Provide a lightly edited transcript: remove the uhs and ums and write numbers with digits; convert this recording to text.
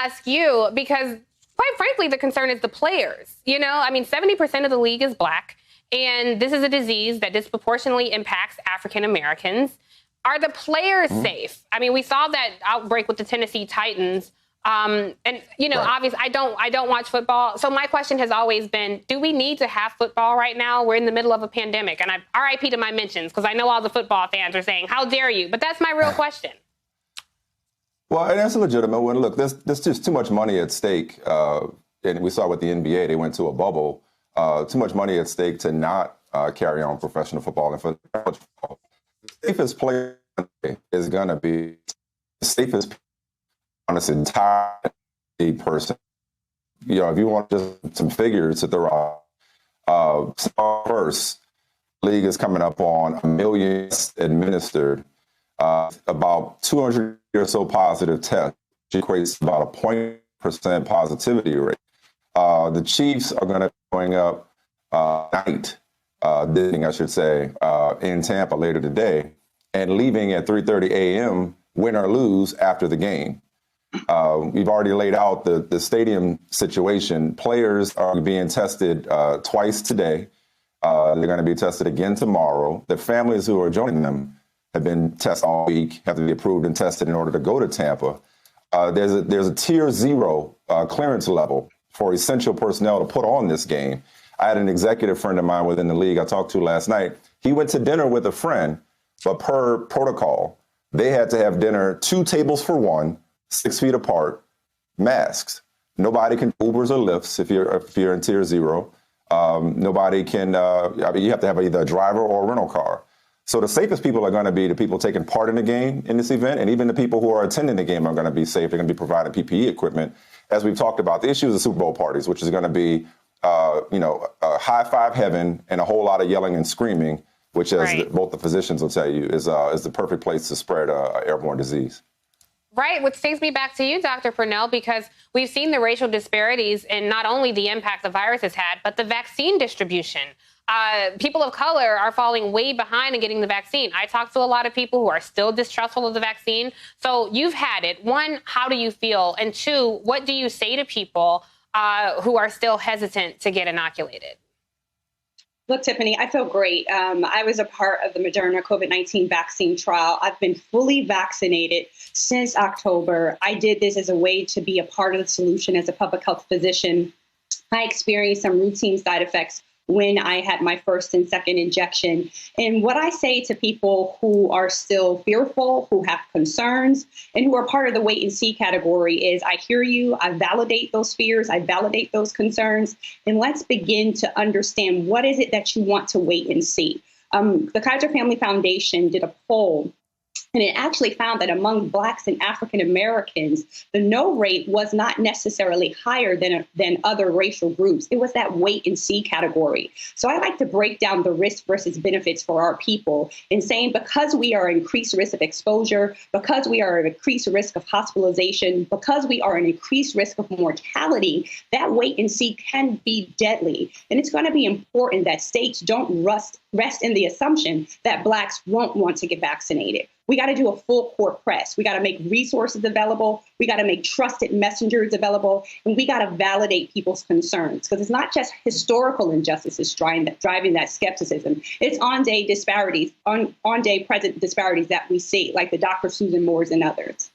ask you, because quite frankly, the concern is the players. 70% of the league is black, and this is a disease that disproportionately impacts African Americans. Are the players safe? I mean, we saw that outbreak with the Tennessee Titans. Obviously, I don't watch football. So my question has always been, do we need to have football right now? We're in the middle of a pandemic. And RIP to my mentions, because I know all the football fans are saying, how dare you? But that's my real question. Well, and that's a legitimate one. Look, there's just too much money at stake. And we saw with the NBA, they went to a bubble. Too much money at stake to not carry on professional football. And for college football, the safest player is going to be the safest on this entire person. If you want just some figures to throw out, first, league is coming up on 1 million administered, about 200 or so positive tests, which equates to about a 0.% positivity rate. The Chiefs are going to be going up in Tampa later today, and leaving at 3:30 a.m., win or lose after the game. We've already laid out the stadium situation. Players are being tested twice today. They're going to be tested again tomorrow. The families who are joining them have been tested all week, have to be approved and tested in order to go to Tampa. There's a tier 0 clearance level for essential personnel to put on this game. I had an executive friend of mine within the league I talked to last night. He went to dinner with a friend, but per protocol, they had to have dinner 2 tables for 1, 6 feet apart, masks. Nobody can Ubers or Lyfts if you're in tier 0. Nobody can, you have to have either a driver or a rental car. So the safest people are going to be the people taking part in the game in this event, and even the people who are attending the game are going to be safe. They're going to be providing PPE equipment. As we've talked about, the issue is the Super Bowl parties, which is going to be, a high five heaven and a whole lot of yelling and screaming, which, as both the physicians will tell you, is the perfect place to spread airborne disease. Right, which takes me back to you, Dr. Purnell, because we've seen the racial disparities in not only the impact the virus has had, but the vaccine distribution. People of color are falling way behind in getting the vaccine. I talk to a lot of people who are still distrustful of the vaccine. So you've had it. 1, how do you feel? And 2, what do you say to people who are still hesitant to get inoculated? Look, Tiffany, I feel great. I was a part of the Moderna COVID-19 vaccine trial. I've been fully vaccinated since October. I did this as a way to be a part of the solution as a public health physician. I experienced some routine side effects when I had my first and second injection. And what I say to people who are still fearful, who have concerns, and who are part of the wait and see category is, I hear you, I validate those fears, I validate those concerns, and let's begin to understand what is it that you want to wait and see. The Kaiser Family Foundation did a poll, and it actually found that among Blacks and African Americans, the no rate was not necessarily higher than other racial groups. It was that wait and see category. So I like to break down the risk versus benefits for our people in saying, because we are at increased risk of exposure, because we are at increased risk of hospitalization, because we are at increased risk of mortality, that wait and see can be deadly. And it's going to be important that states don't rest in the assumption that Blacks won't want to get vaccinated. We got to do a full court press. We got to make resources available. We got to make trusted messengers available. And we got to validate people's concerns, because it's not just historical injustices driving that skepticism. It's on-day disparities, on-day present disparities that we see, like the Dr. Susan Moores and others.